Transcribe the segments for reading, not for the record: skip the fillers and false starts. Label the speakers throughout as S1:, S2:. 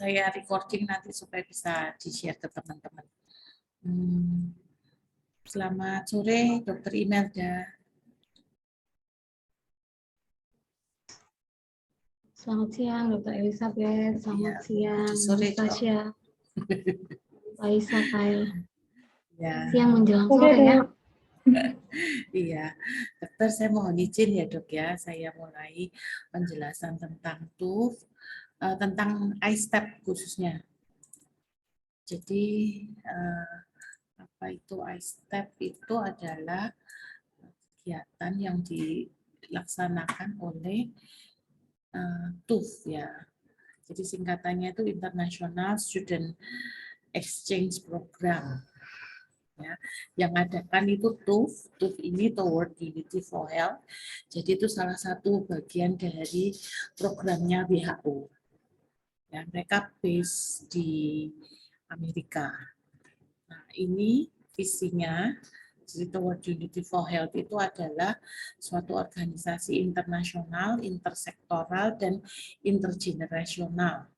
S1: saya recording nanti supaya bisa di-share ke teman-teman. Selamat sore, Dr. Imelda.
S2: Selamat siang, Dr. Elizabeth. Selamat siang,
S1: sore,
S2: Mas Tasya. Laisa, Kyle.
S1: Ya.
S2: Siang menjelang sore ya.
S1: Iya, dokter saya mohon izin ya dok ya, saya mulai penjelasan tentang TUF, tentang I-STEP khususnya. Jadi apa itu I-STEP itu adalah kegiatan yang dilaksanakan oleh TUF ya. Jadi singkatannya itu International Student Exchange Program. Ya, yang adakan itu TUF ini Toward Unity for Health. Jadi itu salah satu bagian dari programnya WHO. Ya, mereka base di Amerika. Nah, ini visinya. Jadi Toward Unity for Health itu adalah suatu organisasi internasional, intersektoral, dan intergenerasional.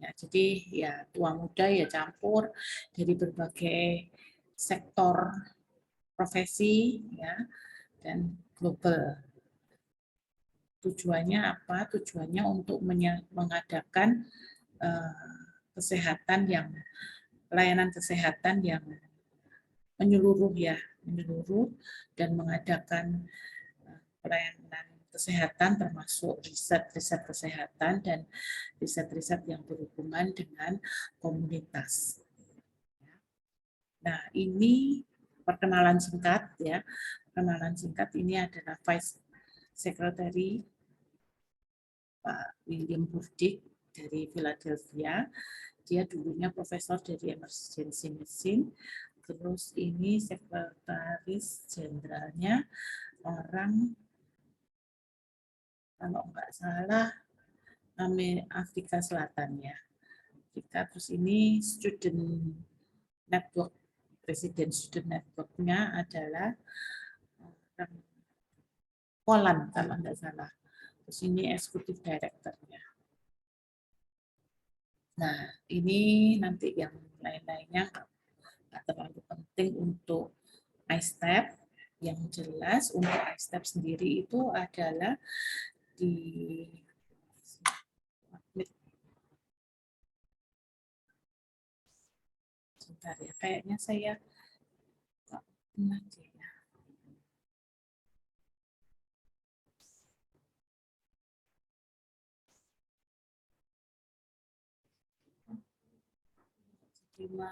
S1: Ya, jadi ya tua muda ya campur dari berbagai sektor profesi ya dan global. Tujuannya apa? Tujuannya untuk mengadakan kesehatan yang pelayanan kesehatan yang menyeluruh ya, menyeluruh dan mengadakan pelayanan kesehatan termasuk riset-riset kesehatan dan riset-riset yang berhubungan dengan komunitas. Nah, ini perkenalan singkat ya. Perkenalan singkat ini adalah Vice Secretary Pak William Burdick dari Philadelphia. Dia dulunya profesor dari Emergency Medicine. Terus ini sekretaris jenderalnya orang, kalau nggak salah, Afrika Selatan ya. Terus ini student network, presiden student network-nya adalah orang Poland kalau nggak salah. Terus ini eksekutif director-nya. Nah, ini nanti yang lain-lainnya nggak terlalu penting untuk I-STEP. Yang jelas untuk I-STEP sendiri itu adalah di sebentar ya, kayaknya saya nggak pernah deh ya. Terima.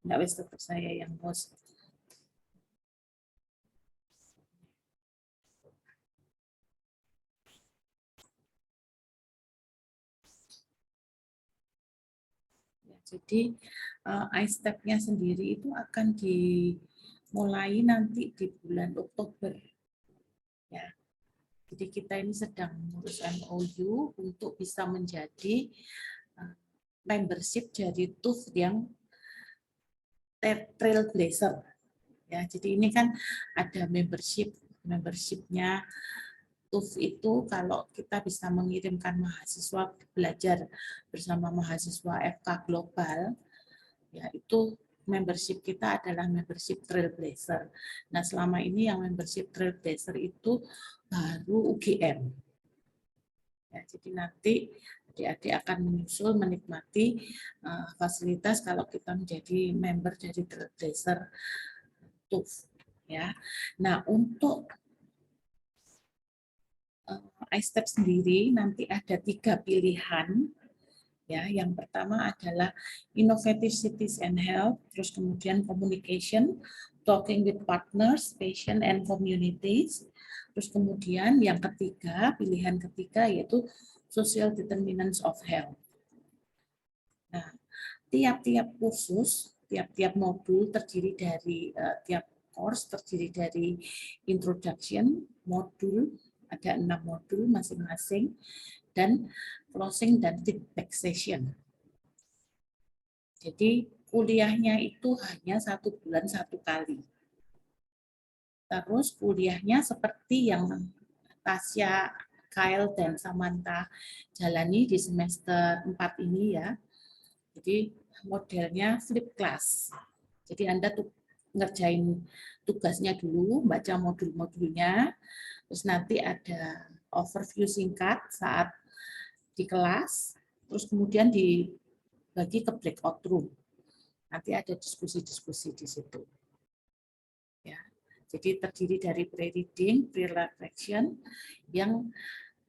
S1: Nggak wis tetap saya yang host. Ya, jadi I-STEP-nya sendiri itu akan dimulai nanti di bulan Oktober. Ya. Jadi kita ini sedang mengurus MOU untuk bisa menjadi membership dari TUF yang trailblazer. Ya, jadi ini kan ada membershipnya TUF itu kalau kita bisa mengirimkan mahasiswa belajar bersama mahasiswa FK Global, ya itu membership kita adalah membership trailblazer. Nah, selama ini yang membership trailblazer itu baru UGM. Ya, jadi nanti adik-adik akan menyusul menikmati fasilitas kalau kita menjadi member dari trailblazer TUF. Ya, nah untuk I-STEP sendiri nanti ada 3 pilihan. Ya, yang pertama adalah Innovative Cities and Health, terus kemudian Communication, Talking with Partners, Patient and Communities, terus kemudian yang ketiga, pilihan ketiga yaitu Social Determinants of Health. Nah, tiap-tiap kursus, tiap-tiap modul terdiri dari tiap course terdiri dari introduction, modul, ada 6 modul masing-masing, dan closing dan feedback session. Jadi kuliahnya itu hanya 1 bulan 1 kali. Terus kuliahnya seperti yang Tasya, Kyle, dan Samantha jalani di semester 4 ini ya. Jadi modelnya flip class. Jadi Anda tuh ngerjain tugasnya dulu, baca modul-modulnya, terus nanti ada overview singkat saat di kelas, terus kemudian dibagi ke breakout room. Nanti ada diskusi-diskusi di situ. Ya. Jadi terdiri dari pre-reading, pre-reflection yang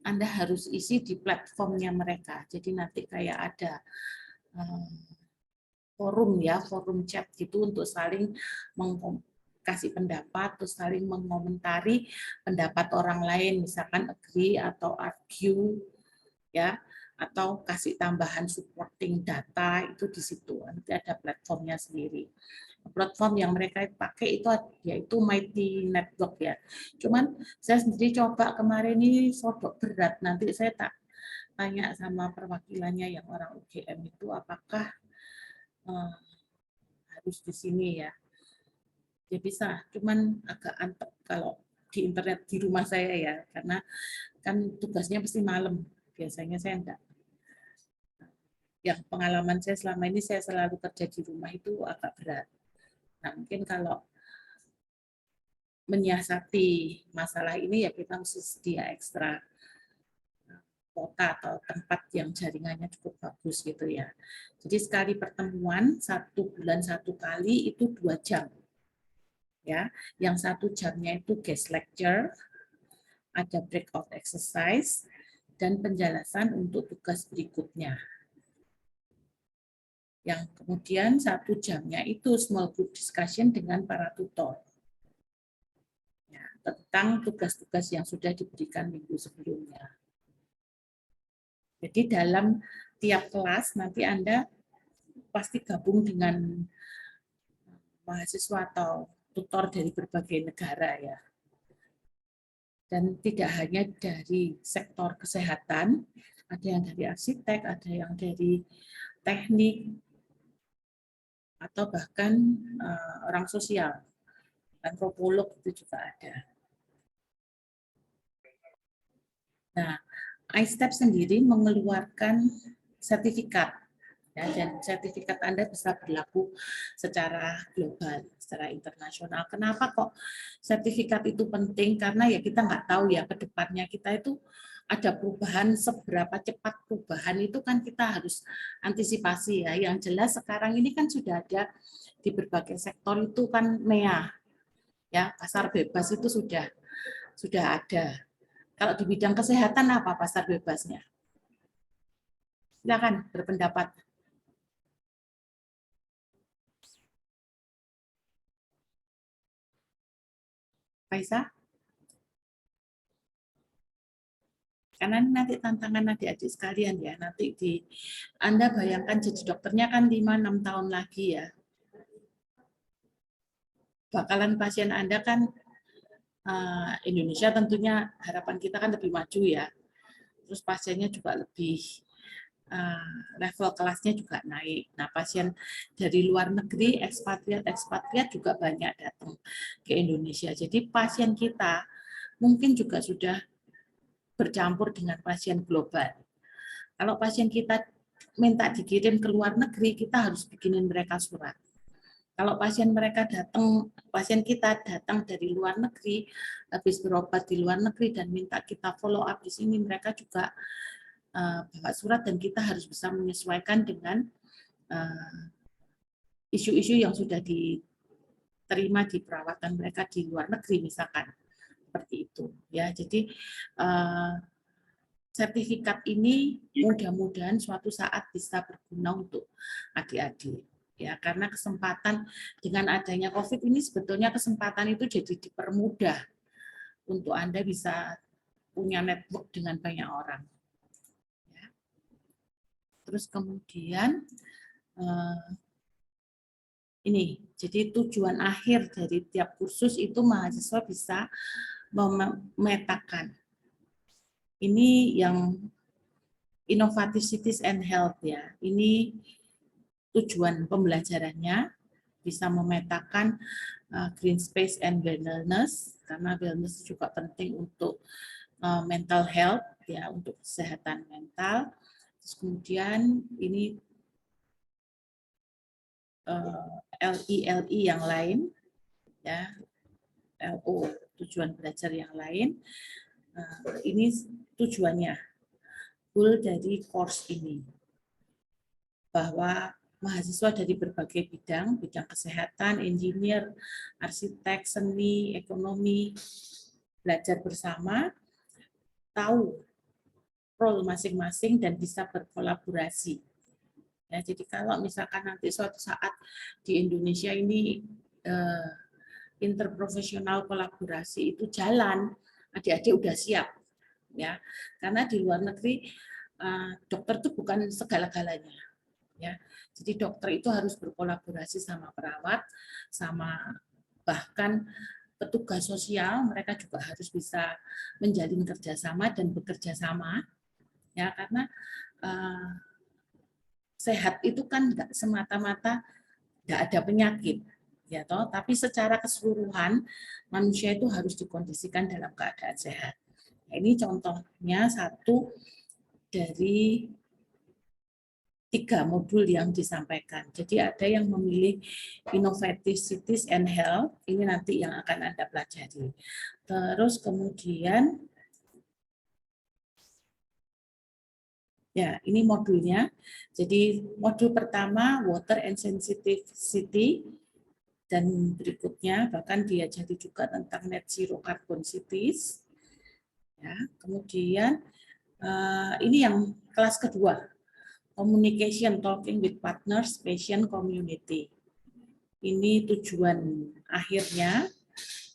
S1: Anda harus isi di platformnya mereka. Jadi nanti kayak ada forum ya, forum chat gitu untuk saling kasih pendapat, terus saling mengomentari pendapat orang lain, misalkan agree atau argue, ya, atau kasih tambahan supporting data itu di situ. Nanti ada platformnya sendiri. Platform yang mereka pakai itu yaitu Mighty Network ya. Cuman saya sendiri coba kemarin ini sodok berat. Nanti saya tak tanya sama perwakilannya yang orang UGM itu apakah harus di sini ya. Ya bisa, cuman agak antep kalau di internet di rumah saya ya, karena kan tugasnya pasti malam. Biasanya saya enggak. Yang pengalaman saya selama ini saya selalu kerja di rumah itu agak berat. Nah, mungkin kalau menyiasati masalah ini ya kita mesti sedia ekstra kota atau tempat yang jaringannya cukup bagus gitu ya. Jadi sekali pertemuan 1 bulan 1 kali itu 2 jam. Ya, yang 1 jamnya itu guest lecture, ada breakout exercise, dan penjelasan untuk tugas berikutnya. Yang kemudian 1 jamnya itu small group discussion dengan para tutor. Ya, tentang tugas-tugas yang sudah diberikan minggu sebelumnya. Jadi dalam tiap kelas nanti Anda pasti gabung dengan mahasiswa atau tutor dari berbagai negara ya. Dan tidak hanya dari sektor kesehatan, ada yang dari arsitek, ada yang dari teknik, atau bahkan orang sosial, antropolog itu juga ada. Nah, iStep sendiri mengeluarkan sertifikat, ya, dan sertifikat Anda bisa berlaku secara global, secara internasional. Kenapa kok sertifikat itu penting? Karena ya kita nggak tahu ya ke depannya kita itu ada perubahan, seberapa cepat perubahan itu kan kita harus antisipasi ya. Yang jelas sekarang ini kan sudah ada di berbagai sektor itu kan MEA, ya pasar bebas itu sudah ada. Kalau di bidang kesehatan apa pasar bebasnya? Silakan berpendapat. Faisal? Karena nanti tantangan adik-adik sekalian ya, nanti Anda bayangkan jadi dokternya kan 5-6 tahun lagi ya. Bakalan pasien Anda kan Indonesia tentunya harapan kita kan lebih maju ya. Terus pasiennya juga lebih level kelasnya juga naik. Nah, pasien dari luar negeri, ekspatriat juga banyak datang ke Indonesia. Jadi pasien kita mungkin juga sudah bercampur dengan pasien global. Kalau pasien kita minta dikirim ke luar negeri, kita harus bikinin mereka surat. Kalau pasien kita datang dari luar negeri, habis berobat di luar negeri dan minta kita follow up di sini, mereka juga bawa surat dan kita harus bisa menyesuaikan dengan isu-isu yang sudah diterima di perawatan mereka di luar negeri misalkan. Seperti itu ya. Jadi sertifikat ini mudah-mudahan suatu saat bisa berguna untuk adik-adik ya, karena kesempatan dengan adanya COVID ini sebetulnya kesempatan itu jadi dipermudah untuk Anda bisa punya network dengan banyak orang ya. Terus kemudian ini jadi tujuan akhir dari tiap kursus itu mahasiswa bisa memetakan ini yang Innovative Cities and Health ya. Ini tujuan pembelajarannya bisa memetakan green space and wellness, karena wellness juga penting untuk mental health ya, untuk kesehatan mental. Terus kemudian ini LI yang lain ya, LO tujuan belajar yang lain. Ini tujuannya, goal dari course ini, bahwa mahasiswa dari berbagai bidang kesehatan, engineer, arsitek, seni, ekonomi, belajar bersama, tahu role masing-masing dan bisa berkolaborasi. Ya, jadi kalau misalkan nanti suatu saat di Indonesia ini interprofesional kolaborasi itu jalan, adik-adik udah siap, ya. Karena di luar negeri dokter itu bukan segala-galanya, ya. Jadi dokter itu harus berkolaborasi sama perawat, sama bahkan petugas sosial, mereka juga harus bisa menjalin kerjasama dan bekerja sama, ya, karena sehat itu kan nggak semata-mata nggak ada penyakit, ya toh, tapi secara keseluruhan manusia itu harus dikondisikan dalam keadaan sehat. Nah, ini contohnya satu dari 3 modul yang disampaikan. Jadi ada yang memilih Innovative Cities and Health, ini nanti yang akan Anda pelajari. Terus kemudian ya, ini modulnya. Jadi modul pertama Water and Sensitivity, dan berikutnya bahkan diajari juga tentang Net Zero Carbon Cities. Ya, kemudian ini yang kelas kedua, Communication Talking with Partners, Patient Community. Ini tujuan akhirnya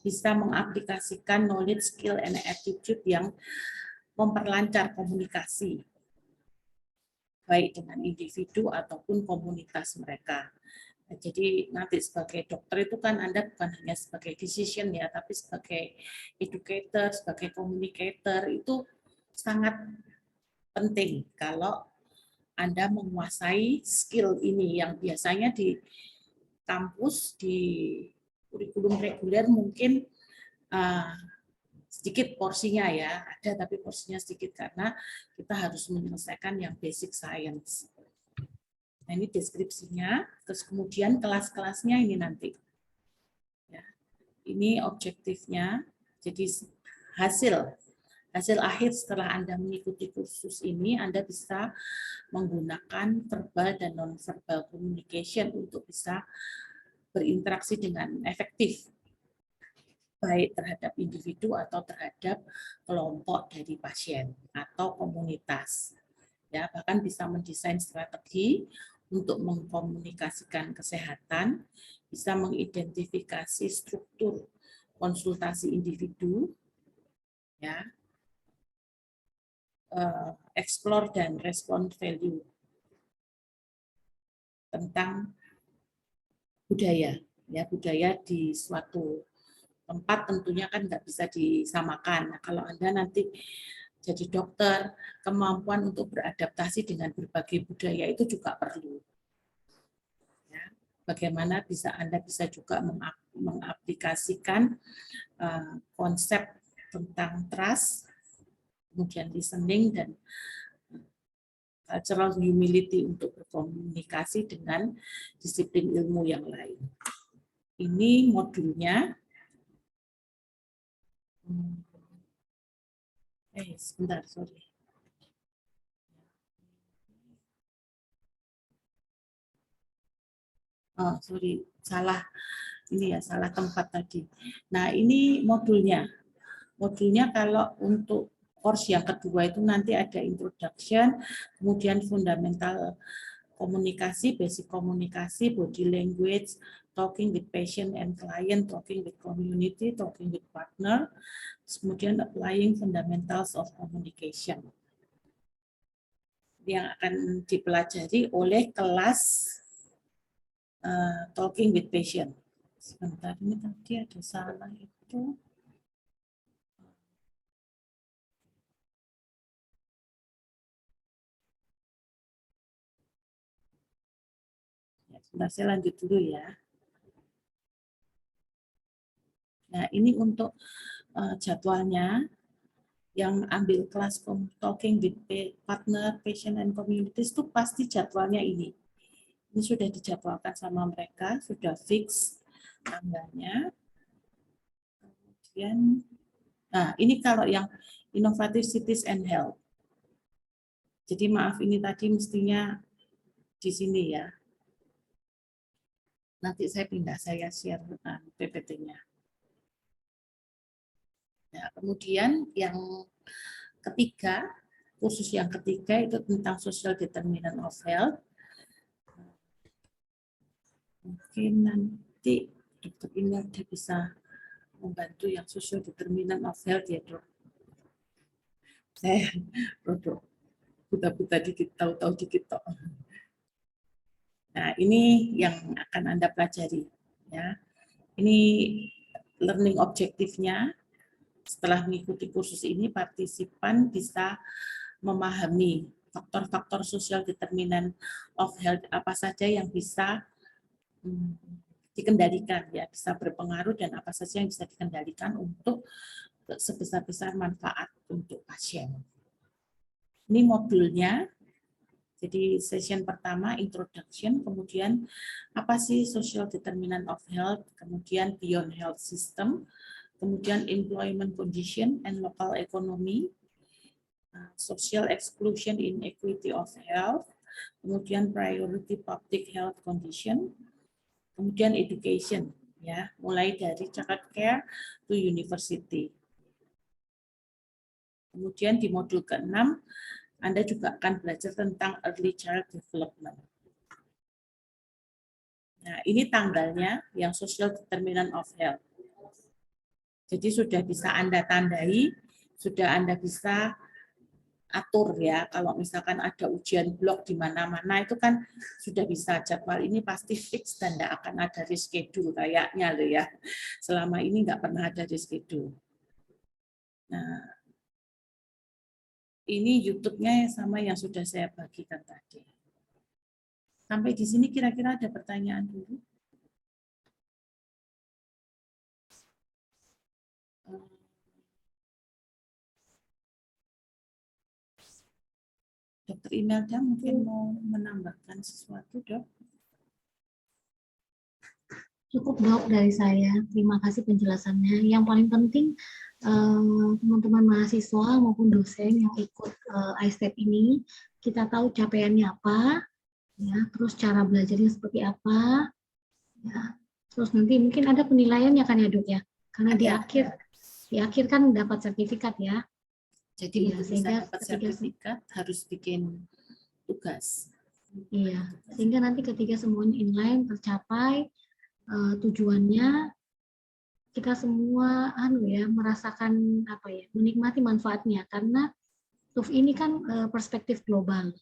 S1: bisa mengaplikasikan knowledge, skill, and attitude yang memperlancar komunikasi, baik dengan individu ataupun komunitas mereka. Nah, jadi nanti sebagai dokter itu kan Anda bukan hanya sebagai physician ya, tapi sebagai educator, sebagai communicator itu sangat penting kalau Anda menguasai skill ini yang biasanya di kampus, di kurikulum reguler mungkin sedikit porsinya ya, ada tapi porsinya sedikit karena kita harus menyelesaikan yang basic science. Nah, ini deskripsinya, terus kemudian kelas-kelasnya ini nanti. Ya, ini objektifnya, jadi hasil akhir setelah Anda mengikuti kursus ini, Anda bisa menggunakan verbal dan non-verbal communication untuk bisa berinteraksi dengan efektif, baik terhadap individu atau terhadap kelompok dari pasien atau komunitas. Ya, bahkan bisa mendesain strategi untuk mengkomunikasikan kesehatan, bisa mengidentifikasi struktur konsultasi individu, ya, explore dan respond value tentang budaya, ya, budaya di suatu tempat tentunya kan nggak bisa disamakan. Nah, kalau Anda nanti jadi dokter, kemampuan untuk beradaptasi dengan berbagai budaya itu juga perlu. Ya, bagaimana Anda bisa juga mengaplikasikan konsep tentang trust, kemudian listening, dan cultural humility untuk berkomunikasi dengan disiplin ilmu yang lain. Ini modulnya. Sebentar, sorry. Oh, sorry, salah ini ya, salah tempat tadi. Nah, ini modulnya. Modulnya kalau untuk course yang kedua itu nanti ada introduction, kemudian fundamental komunikasi, basic komunikasi, body language, talking with patient and client, talking with community, talking with partner, kemudian applying fundamentals of communication. Yang akan dipelajari oleh kelas talking with patient. Sebentar, ini tadi ada salah itu. Ya, sebentar, saya lanjut dulu ya. Nah, ini untuk jadwalnya. Yang ambil kelas talking with partner, patient, and communities itu pasti jadwalnya ini. Ini sudah dijadwalkan sama mereka, sudah fix tanggalnya. Kemudian, nah ini kalau yang Innovative Cities and Health. Jadi maaf, ini tadi mestinya di sini ya. Nanti saya pindah, saya share PPT-nya. Nah, kemudian yang ketiga, kursus yang ketiga itu tentang social determinant of health. Mungkin nanti Dokter Imelda bisa membantu yang social determinant of health ya, Dok. Saya rodok buta-buta dikit, tahu-tahu dikit tok. Nah, ini yang akan Anda pelajari ya. Ini learning objektifnya. Setelah mengikuti kursus ini, partisipan bisa memahami faktor-faktor social determinant of health apa saja yang bisa dikendalikan, ya, bisa berpengaruh, dan apa saja yang bisa dikendalikan untuk sebesar-besar manfaat untuk pasien. Ini modulnya. Jadi session pertama introduction, kemudian apa sih social determinant of health, kemudian beyond health system, kemudian employment condition and local economy, social exclusion inequity of health, kemudian priority public health condition, kemudian education, ya, mulai dari child care to university. Kemudian di modul ke-6 Anda juga akan belajar tentang early child development. Nah, ini tanggalnya yang social determinant of health. Jadi sudah bisa Anda tandai, sudah Anda bisa atur ya, kalau misalkan ada ujian blok di mana-mana itu kan sudah bisa jadwal ini pasti fix dan tidak akan ada reschedule kayaknya loh ya. Selama ini nggak pernah ada reschedule. Nah, ini YouTube-nya sama yang sudah saya bagikan tadi. Sampai di sini kira-kira ada pertanyaan dulu? Dokter Imelda mungkin mau menambahkan sesuatu, Dok?
S2: Cukup, Dok, dari saya. Terima kasih penjelasannya. Yang paling penting, teman-teman mahasiswa maupun dosen yang ikut iStep ini, kita tahu capaiannya apa, ya, terus cara belajarnya seperti apa, ya. Terus nanti mungkin ada penilaiannya kan ya, Dok ya? Karena di akhir kan dapat sertifikat ya.
S1: Jadi
S2: ya,
S1: untuk bisa dapat sertifikat harus bikin tugas.
S2: Iya, sehingga nanti ketika semuanya inline tercapai, tujuannya kita semua merasakan menikmati manfaatnya, karena TUF ini kan perspektif global.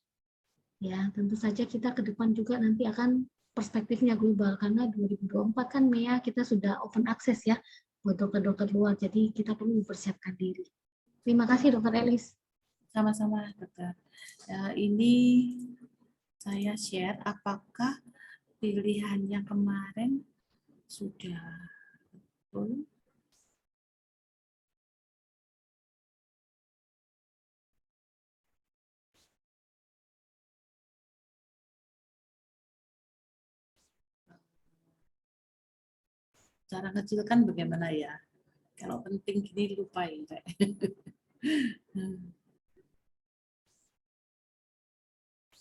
S2: Ya, tentu saja kita ke depan juga nanti akan perspektifnya global, karena 2024 kan Mea kita sudah open access ya buat dokter-dokter luar, jadi kita perlu mempersiapkan diri. Terima kasih Dokter Elis.
S1: Sama-sama Dokter. Ini saya share apakah pilihannya kemarin sudah betul. Cara kecil kan bagaimana ya? Kalau penting gini lupain.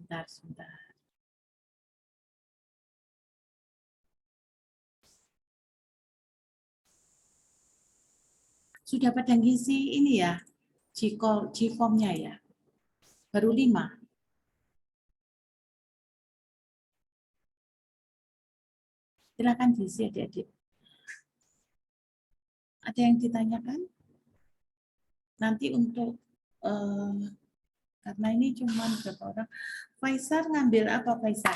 S1: Sebentar. Sudah pada ngisi ini ya, G-form-nya ya? Baru 5. Silakan diisi adik-adik. Ada yang ditanyakan? Nanti untuk karena ini cuma berapa orang. Faisal ngambil apa Faisal?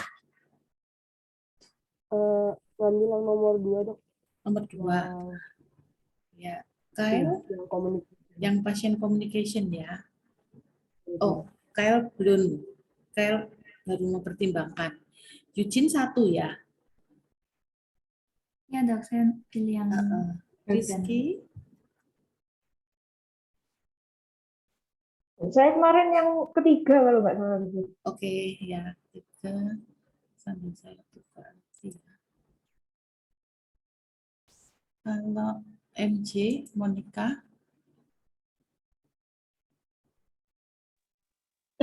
S3: Ngambil yang nomor 2, Dok.
S1: Nomor 2. Ya, Kyle. Yang pasien communication ya. Oh, Kyle belum. Kyle baru mempertimbangkan. Eugene 1 ya.
S4: Ya dok, saya pilih yang
S1: Rizky,
S3: Saya kemarin yang ketiga kalau nggak salah.
S1: oke ya. 3 sambil saya buka. Ya. Kalau MJ, Monica,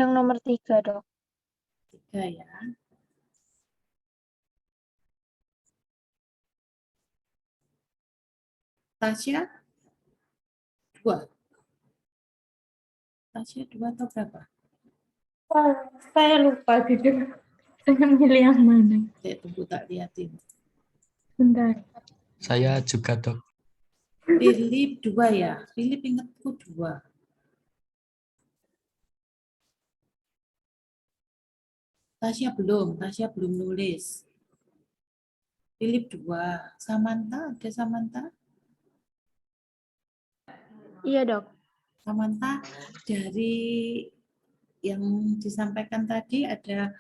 S3: Yang nomor 3 dok.
S1: 3 ya. Tasya 2. Tasya 2 atau berapa?
S3: Saya lupa jujur. Saya milih yang mana?
S1: Saya tunggu tak liatin.
S3: Bentar.
S5: Saya juga dok.
S1: Philip 2 ya. Philip ingatku 2. Tasya belum nulis. Philip 2. Samantha, ada Samantha?
S3: Iya dok.
S1: Samantha, dari yang disampaikan tadi ada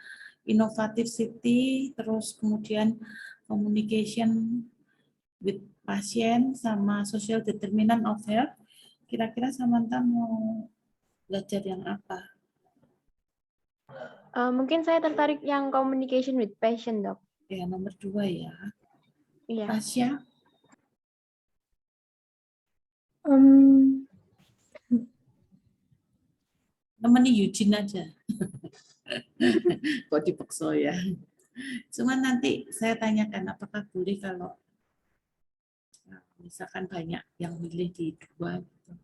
S1: innovative city, terus kemudian communication with pasien, sama social determinant of health. Kira-kira Samantha mau belajar yang apa?
S3: Mungkin saya tertarik yang communication with patient dok.
S1: Ya, nomor 2 ya.
S3: Iya.
S1: Tasya, nemeni Eugene aja. Kok dipaksa ya. Cuman nanti saya tanyakan apakah boleh kalau misalkan banyak yang milih di 2 gitu.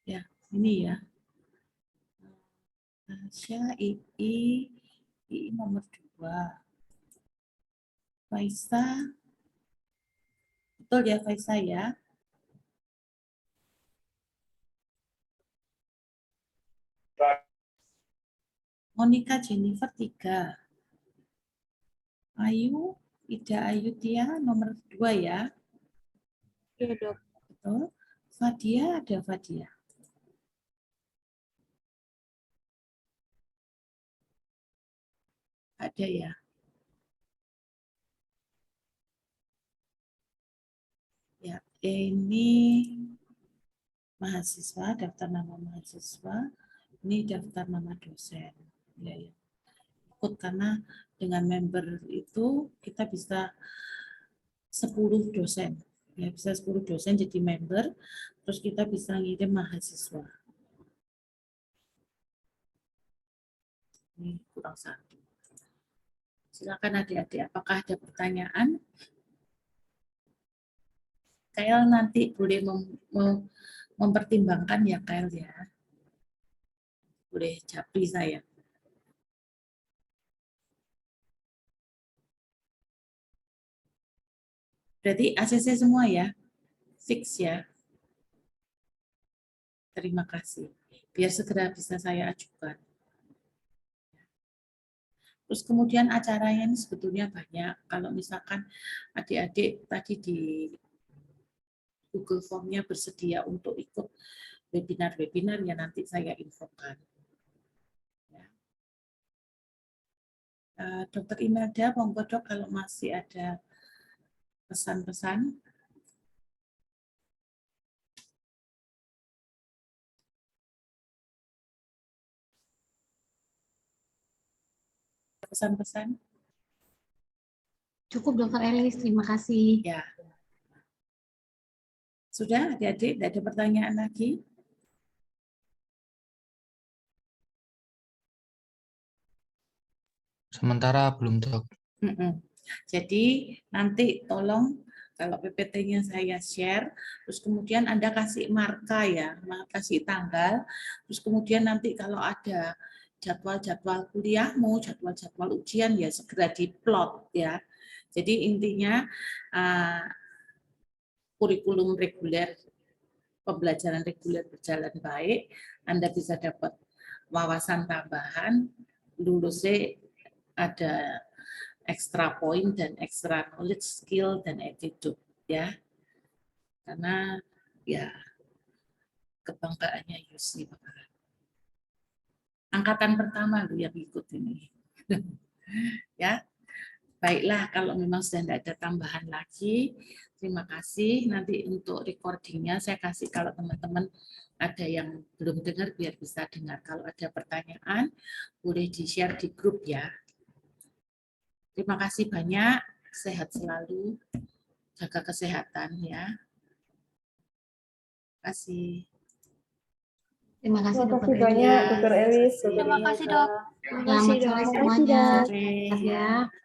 S1: Ya, ini ya. Tasya, II nomor 2. Faisa, betul ya Faisa ya? Monica Jennifer 3. Ayu, Ida Ayu Tia nomor 2 ya?
S3: Iya dok.
S1: Betul. Fadia, ada Fadia. Ada ya? Ya, ini mahasiswa, daftar nama mahasiswa. Ini daftar nama dosen. Ya, ya. Ikut karena dengan member itu kita bisa 10 dosen. Ya, bisa 10 dosen jadi member, terus kita bisa ngirim mahasiswa. Ini kurang 1. Silakan adik-adik, apakah ada pertanyaan? Kael nanti boleh mempertimbangkan ya Kael ya. Boleh japri saya. Berarti ACC semua ya? Fix ya? Terima kasih. Biar segera bisa saya ajukan. Terus kemudian acaranya ini sebetulnya banyak. Kalau misalkan adik-adik tadi di Google Form-nya bersedia untuk ikut webinar-webinar, ya nanti saya infokan. Ya. Dokter Imelda, monggo dok kalau masih ada pesan-pesan. Pesan-pesan?
S2: Cukup Dokter Elis, terima kasih.
S1: Ya. Sudah adik-adik, tidak ada pertanyaan lagi?
S5: Sementara belum dok.
S1: Jadi nanti tolong Kalau PPT-nya saya share, terus kemudian Anda kasih marka ya, kasih tanggal, terus kemudian nanti kalau ada jadwal-jadwal kuliahmu, jadwal-jadwal ujian ya segera diplot ya. Jadi intinya kurikulum reguler, pembelajaran reguler berjalan baik, Anda bisa dapat wawasan tambahan, lulusnya ada extra point dan extra knowledge, skill, dan attitude ya. Karena ya kebanggaannya Yusni bakalan. Angkatan pertama lu yang ikut ini. Ya. Baiklah, kalau memang sudah tidak ada tambahan lagi, terima kasih. Nanti untuk recordingnya saya kasih kalau teman-teman ada yang belum dengar biar bisa dengar. Kalau ada pertanyaan, boleh di-share di grup ya. Terima kasih banyak, sehat selalu, jaga kesehatan ya. Terima kasih.
S2: Terima kasih
S3: Terima
S2: Dokter
S3: kasih banyak,
S2: Elia.
S3: Dokter Elis.
S2: Terima kasih, Dok.
S3: Terima
S2: Selamat
S3: kasih,
S2: sore
S3: Dok.
S2: semuanya.
S1: Sore.
S2: Sehat ya.